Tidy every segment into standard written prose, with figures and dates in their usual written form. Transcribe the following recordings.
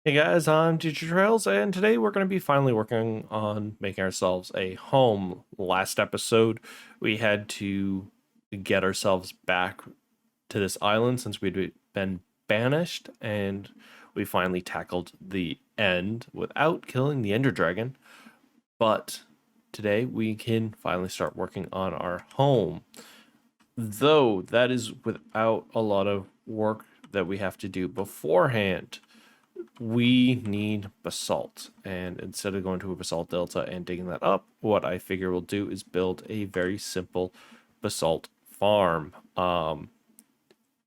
Hey guys, I'm Digitrailz, and today we're going to be finally working on making ourselves a home. Last episode, we had to get ourselves back to this island since we'd been banished, and we finally tackled the end without killing the Ender Dragon. But today we can finally start working on our home. Though that is without a lot of work that we have to do beforehand. We need basalt, and instead of going to a basalt delta and digging that up, what I figure we'll do is build a very simple basalt farm. I'm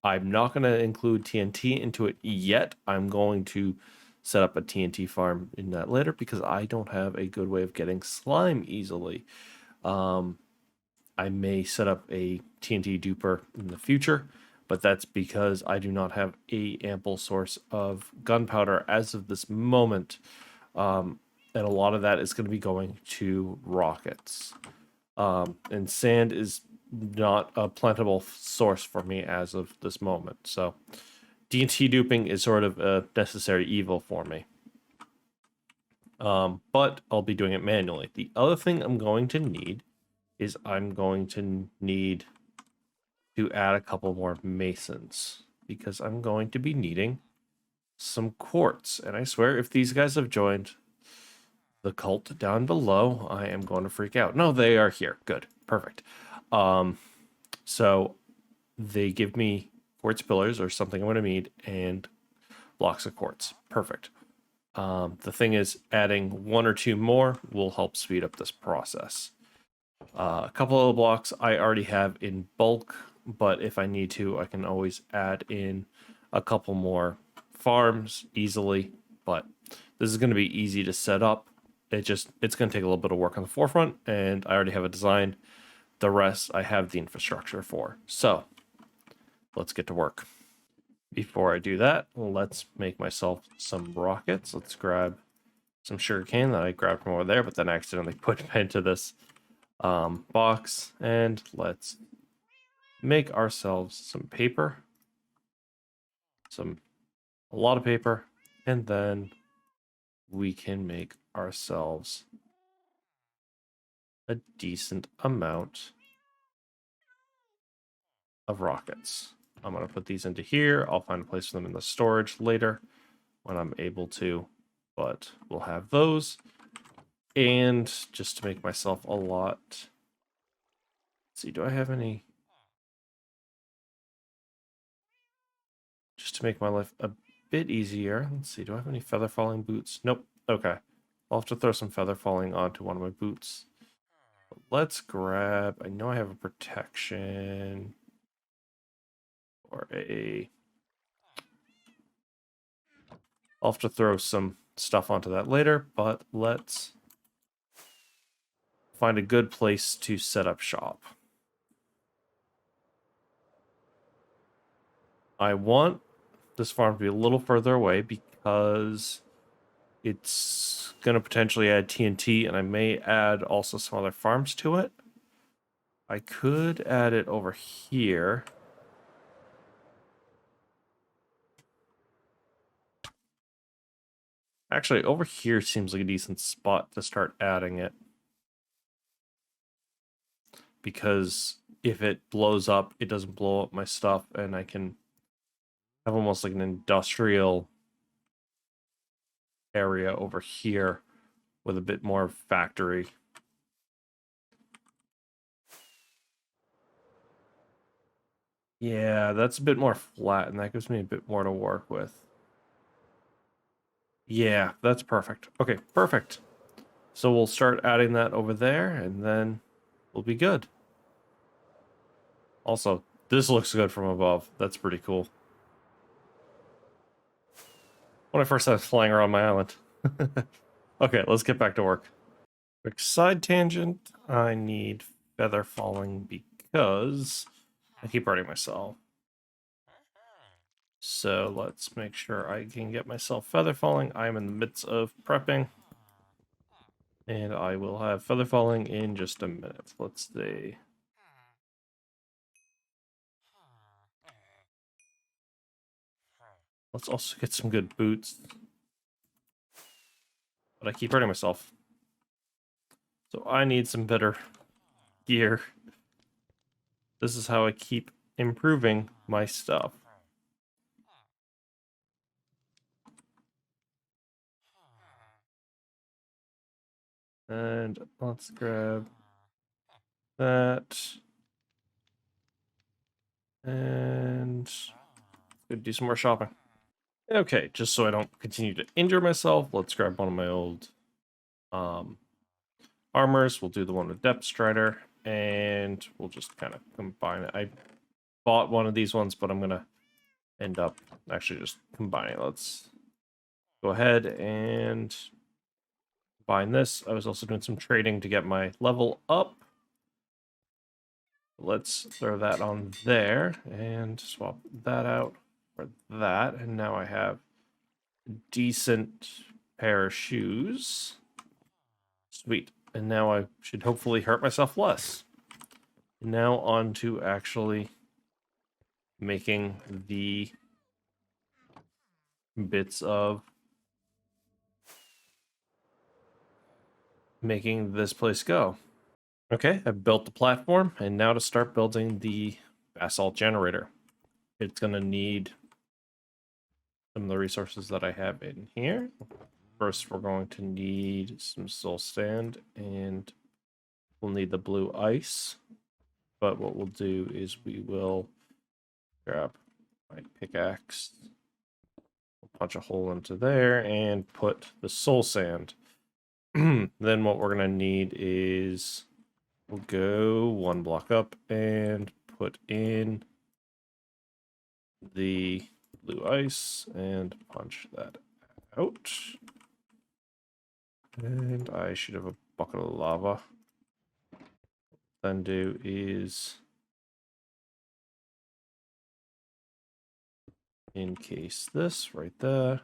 not going to include TNT into it yet. I'm going to set up a TNT farm in that later because I don't have a good way of getting slime easily. I may set up a TNT duper in the future, but that's because I do not have a ample source of gunpowder as of this moment. And a lot of that is going to be going to rockets. And sand is not a plentiful source for me as of this moment. So TNT duping is sort of a necessary evil for me. But I'll be doing it manually. The other thing I'm going to need is I'm going to need to add a couple more masons because I'm going to be needing some quartz. And I swear, if these guys have joined the cult down below, I am going to freak out. No, they are here. Good. Perfect. So they give me quartz pillars or something I'm going to need and blocks of quartz. Perfect. The thing is, adding one or two more will help speed up this process. A couple of the blocks I already have in bulk, but if I need to, I can always add in a couple more farms easily. But this is going to be easy to set up. It's going to take a little bit of work on the forefront, and I already have a design. The rest I have the infrastructure for. So let's get to work. Before I do that, let's make myself some rockets. Let's grab some sugarcane that I grabbed from over there, but then I accidentally put into this box, and let's make ourselves some paper, a lot of paper, and then we can make ourselves a decent amount of rockets. I'm going to put these into here. I'll find a place for them in the storage later when I'm able to, but we'll have those. And just to make myself a lot, let's see, do I have any? Just to make my life a bit easier. Let's see, do I have any feather falling boots? Nope. Okay. I'll have to throw some feather falling onto one of my boots. But let's grab, I know I have a protection or a. I'll have to throw some stuff onto that later, but let's find a good place to set up shop. I want this farm to be a little further away because it's going to potentially add TNT, and I may add also some other farms to it. I could add it over here. Actually, over here seems like a decent spot to start adding it. Because if it blows up, it doesn't blow up my stuff, and I can have almost like an industrial area over here with a bit more factory. Yeah, that's a bit more flat, and that gives me a bit more to work with. Yeah, that's perfect. Okay, perfect. So we'll start adding that over there, and then we'll be good. Also, this looks good from above. That's pretty cool. When I first started flying around my island. Okay, let's get back to work. Quick side tangent. I need feather falling because I keep hurting myself. So let's make sure I can get myself feather falling. I'm in the midst of prepping. And I will have feather falling in just a minute. Let's see. Let's also get some good boots. but I keep hurting myself. So I need some better gear. This is how I keep improving my stuff. And let's grab that. And go do some more shopping. Okay, just so I don't continue to injure myself, let's grab one of my old armors. We'll do the one with Depth Strider, and we'll just kind of combine it. I bought one of these ones, but I'm going to end up actually just combining it. Let's go ahead and combine this. I was also doing some trading to get my level up. Let's throw that on there and swap that out for that. And now I have a decent pair of shoes. Sweet. And now I should hopefully hurt myself less. Now on to actually making the bits of making this place go. Okay, I've built the platform, and now to start building the basalt generator. It's going to need some of the resources that I have in here. First, we're going to need some soul sand, and we'll need the blue ice. But what we'll do is we will grab my pickaxe, punch a hole into there, and put the soul sand. Then what we're going to need is we'll go one block up and put in the blue ice and punch that out. And I should have a bucket of lava. Then do is encase this right there.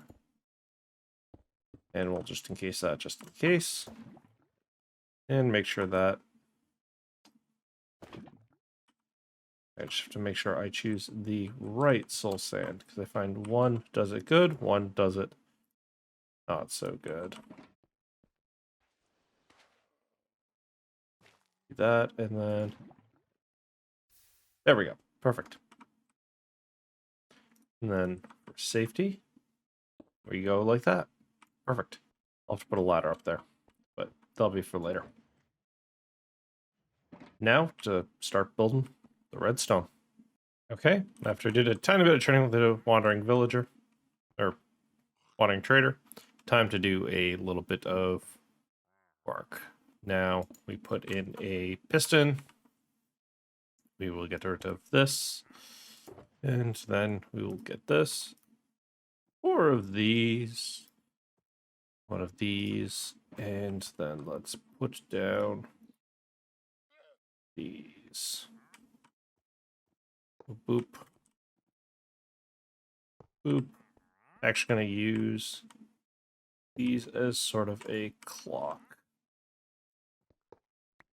And we'll just encase that just in case. And make sure that I just have to make sure I choose the right soul sand, because I find one does it good, one does it not so good. Do that, and then there we go. Perfect. And then for safety, we go like that. Perfect. I'll have to put a ladder up there, but that'll be for later. Now to start building the redstone. Okay, after I did a tiny bit of training with the wandering villager, or wandering trader, time to do a little bit of work. Now we put in a piston. We will get rid of this. And then we will get this. 4 of these. 1 of these. And then let's put down these. Boop. Boop. Actually going to use these as sort of a clock.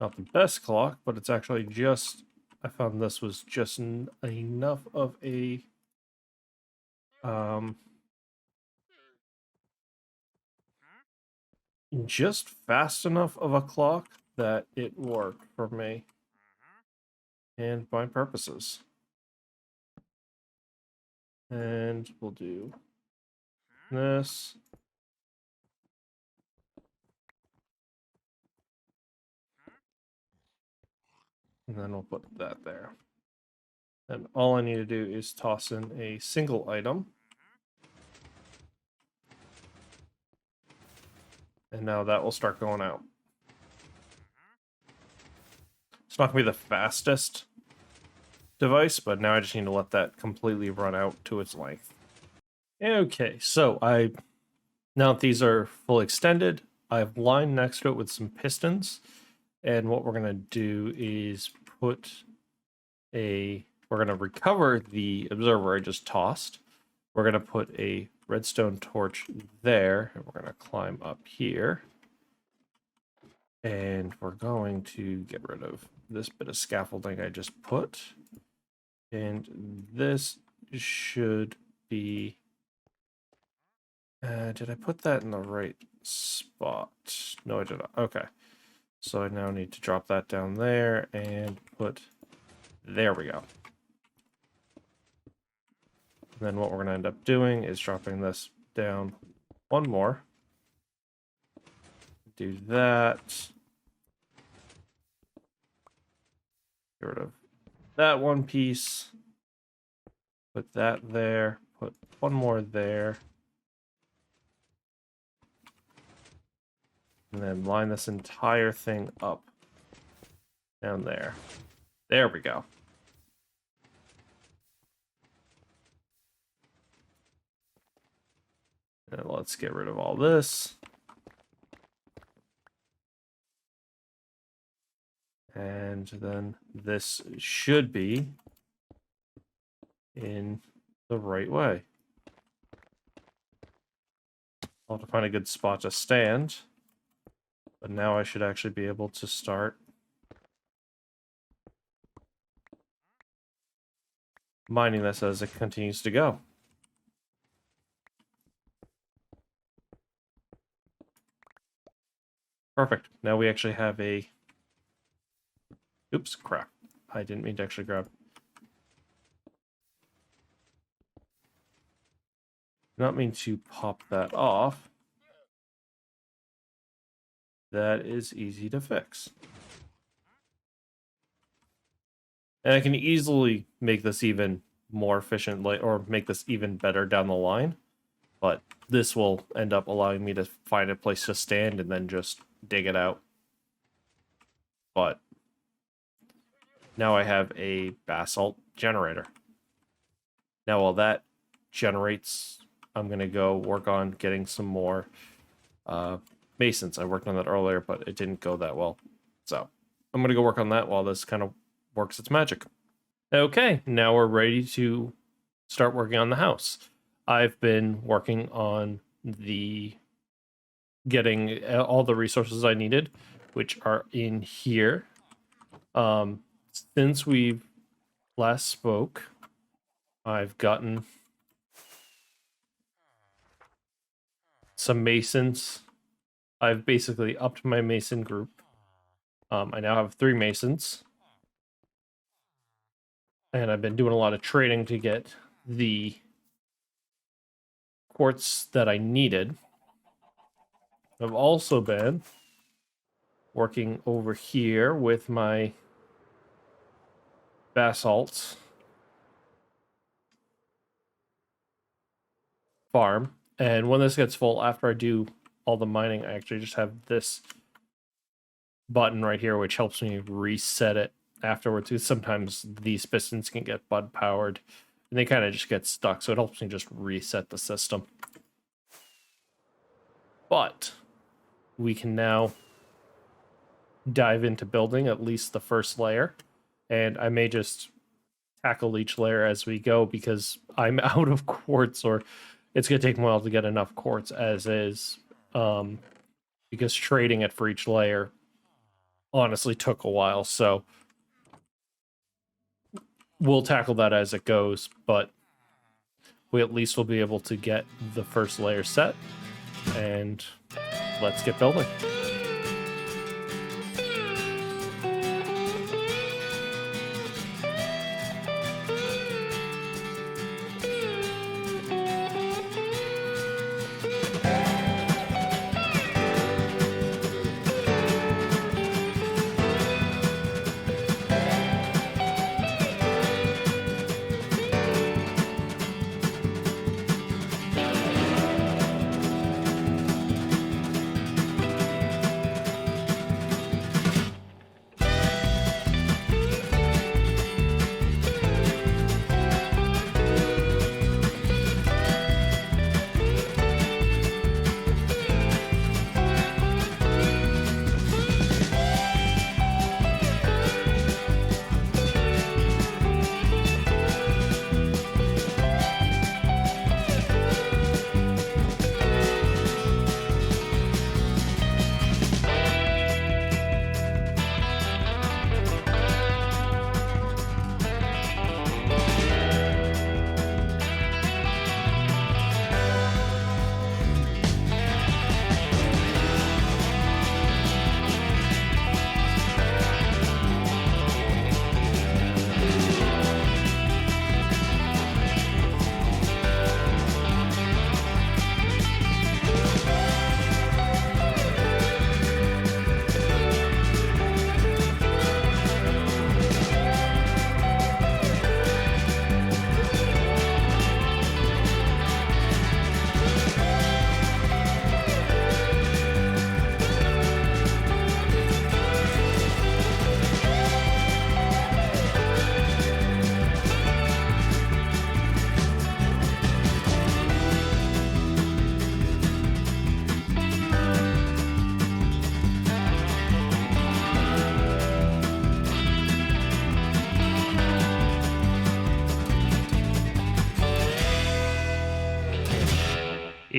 Not the best clock, but it's actually just, I found this was just enough of a just fast enough of a clock that it worked for me and my purposes. And we'll do this. And then we'll put that there. And all I need to do is toss in a single item. And now that will start going out. It's not going to be the fastest device, but now I just need to let that completely run out to its length. Okay, so now that these are fully extended, I've lined next to it with some pistons. And what we're going to do is we're going to recover the observer I just tossed. We're going to put a redstone torch there, and we're going to climb up here. And we're going to get rid of this bit of scaffolding I just put. And this should be... did I put that in the right spot. No, I did not. Okay. So I now need to drop that down there and put... There we go. And then what we're going to end up doing is dropping this down one more. Do that. Get rid of that one piece. Put that there. Put one more there. And then line this entire thing up down there. There we go. And let's get rid of all this. And then this should be in the right way. I'll have to find a good spot to stand. But now I should actually be able to start mining this as it continues to go. Perfect. Now we actually have a... Oops, crap. I didn't mean to actually grab... Not mean to pop that off. That is easy to fix. And I can easily make this even more efficient, or make this even better down the line. But this will end up allowing me to find a place to stand and then just dig it out. But now I have a basalt generator. Now while that generates, I'm going to go work on getting some more masons. I worked on that earlier, but it didn't go that well. So I'm going to go work on that while this kind of works its magic. Okay, now we're ready to start working on the house. I've been working on the getting all the resources I needed, which are in here. Since we last spoke, I've gotten some masons. I've basically upped my mason group. I now have 3 masons. And I've been doing a lot of trading to get the quartz that I needed. I've also been working over here with my basalt farm. And when this gets full, after I do all the mining, I actually just have this button right here, which helps me reset it afterwards. Because sometimes these pistons can get bud powered and they kind of just get stuck. So it helps me just reset the system. But we can now dive into building at least the first layer. And I may just tackle each layer as we go because I'm out of quartz, or it's going to take me a while to get enough quartz as is. Because trading it for each layer honestly took a while. So we'll tackle that as it goes, but we at least will be able to get the first layer set. And let's get building.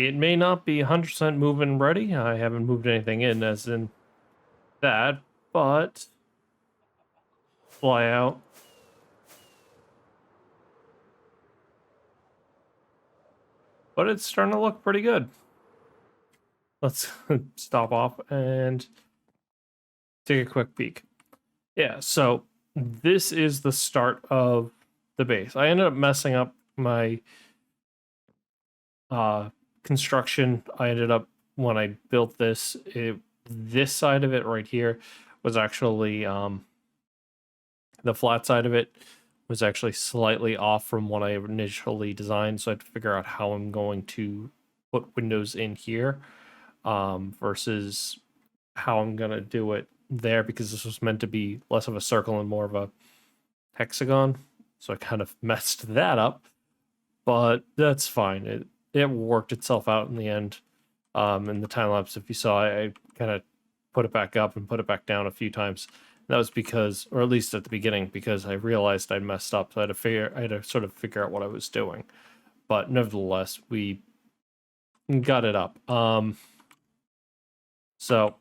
It may not be 100% move-in ready. I haven't moved anything in as in that, but fly out. But it's starting to look pretty good. Let's stop off and take a quick peek. Yeah, so this is the start of the base. I ended up messing up my construction. I ended up, when I built this, this side of it right here was actually the flat side of it was actually slightly off from what I initially designed, so I had to figure out how I'm going to put windows in here versus how I'm gonna do it there, because this was meant to be less of a circle and more of a hexagon, so I kind of messed that up, but that's fine. It worked itself out in the end. In the time lapse, if you saw, I kind of put it back up and put it back down a few times. That was because, or at least at the beginning, because I realized I'd messed up, so I had to sort of figure out what I was doing. But nevertheless, we got it up. So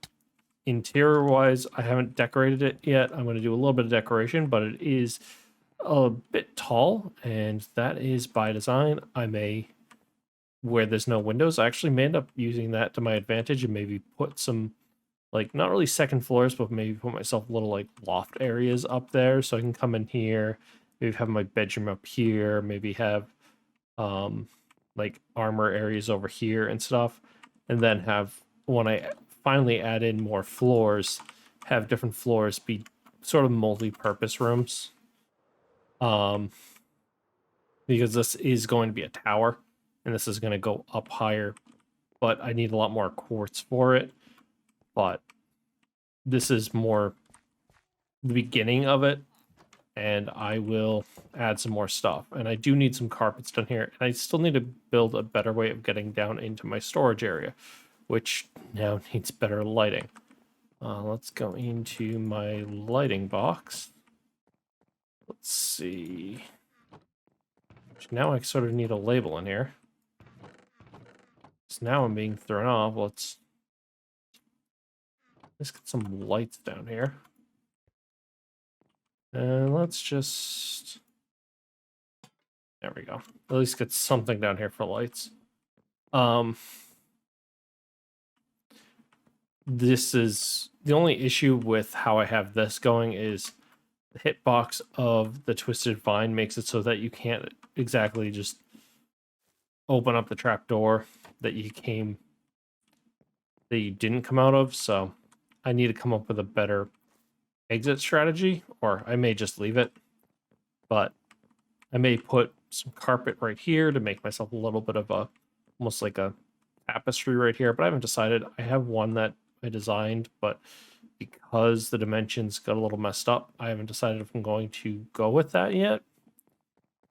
interior wise, I haven't decorated it yet. I'm going to do a little bit of decoration, but it is a bit tall, and that is by design. I may, where there's no windows, I actually may end up using that to my advantage and maybe put some, like, not really second floors, but maybe put myself little like loft areas up there, so I can come in here, maybe have my bedroom up here, maybe have like armor areas over here and stuff, and then have, when I finally add in more floors, have different floors be sort of multi-purpose rooms. Because this is going to be a tower, and this is going to go up higher, but I need a lot more quartz for it. But this is more the beginning of it, and I will add some more stuff. And I do need some carpets done here, and I still need to build a better way of getting down into my storage area, which now needs better lighting. Let's go into my lighting box. Let's see. Now I sort of need a label in here. So now I'm being thrown off. Let's get some lights down here. And let's just... There we go. At least get something down here for lights. This is... The only issue with how I have this going is the hitbox of the Twisted Vine makes it so that you can't exactly just open up the trapdoor that you didn't come out of, so I need to come up with a better exit strategy, or I may just leave it, but I may put some carpet right here to make myself a little bit of a, almost like a tapestry right here, but I haven't decided. I have one that I designed, but because the dimensions got a little messed up, I haven't decided if I'm going to go with that yet.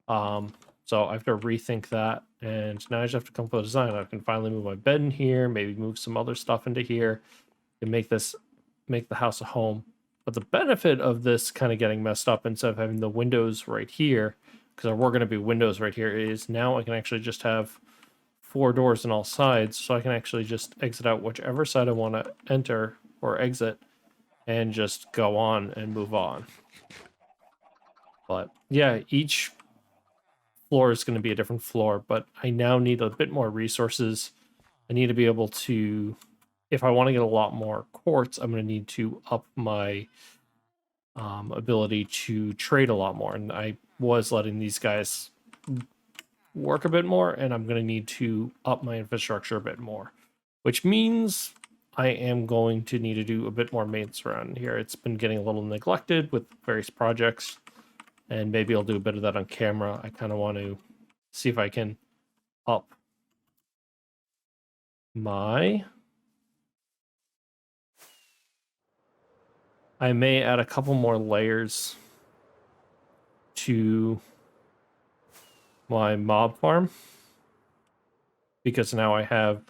So I have to rethink that, and now I just have to come up with a design. I can finally move my bed in here, maybe move some other stuff into here, and make the house a home. But the benefit of this kind of getting messed up, instead of having the windows right here, because there were going to be windows right here, is now I can actually just have 4 doors on all sides, so I can actually just exit out whichever side I want to enter or exit, and just go on and move on. But yeah, each floor is going to be a different floor, but I now need a bit more resources. I need to be able to, if I want to get a lot more quartz, I'm going to need to up my ability to trade a lot more. And I was letting these guys work a bit more, and I'm going to need to up my infrastructure a bit more, which means I am going to need to do a bit more maintenance around here. It's been getting a little neglected with various projects, and maybe I'll do a bit of that on camera. I kind of want to see if I can up my... I may add a couple more layers to my mob farm, because now I have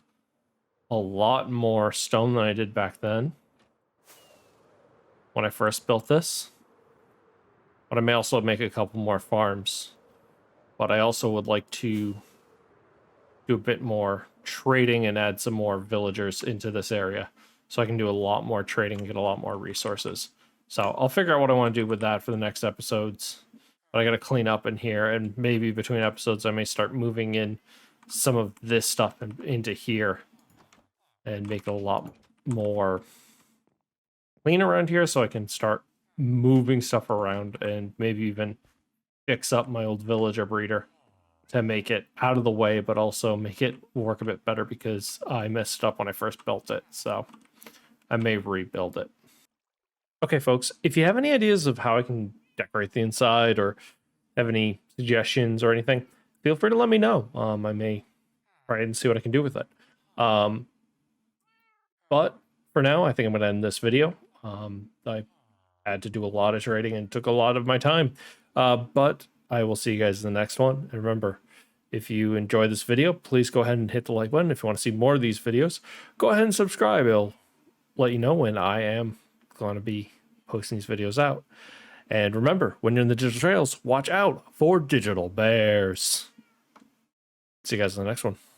a lot more stone than I did back then when I first built this. But I may also make a couple more farms. But I also would like to do a bit more trading and add some more villagers into this area, so I can do a lot more trading and get a lot more resources. So I'll figure out what I want to do with that for the next episodes. But I got to clean up in here, and maybe between episodes I may start moving in some of this stuff into here and make it a lot more clean around here, so I can start moving stuff around and maybe even fix up my old villager breeder to make it out of the way, but also make it work a bit better, because I messed up when I first built it, so I may rebuild it. Okay, folks, if you have any ideas of how I can decorate the inside or have any suggestions or anything, feel free to let me know. I may try and see what I can do with it. But for now, I think I'm going to end this video. I had to do a lot of trading and took a lot of my time. But I will see you guys in the next one. And remember, if you enjoy this video, please go ahead and hit the like button. If you want to see more of these videos, go ahead and subscribe. It'll let you know when I am going to be posting these videos out. And remember, when you're in the digital trails, watch out for digital bears. See you guys in the next one.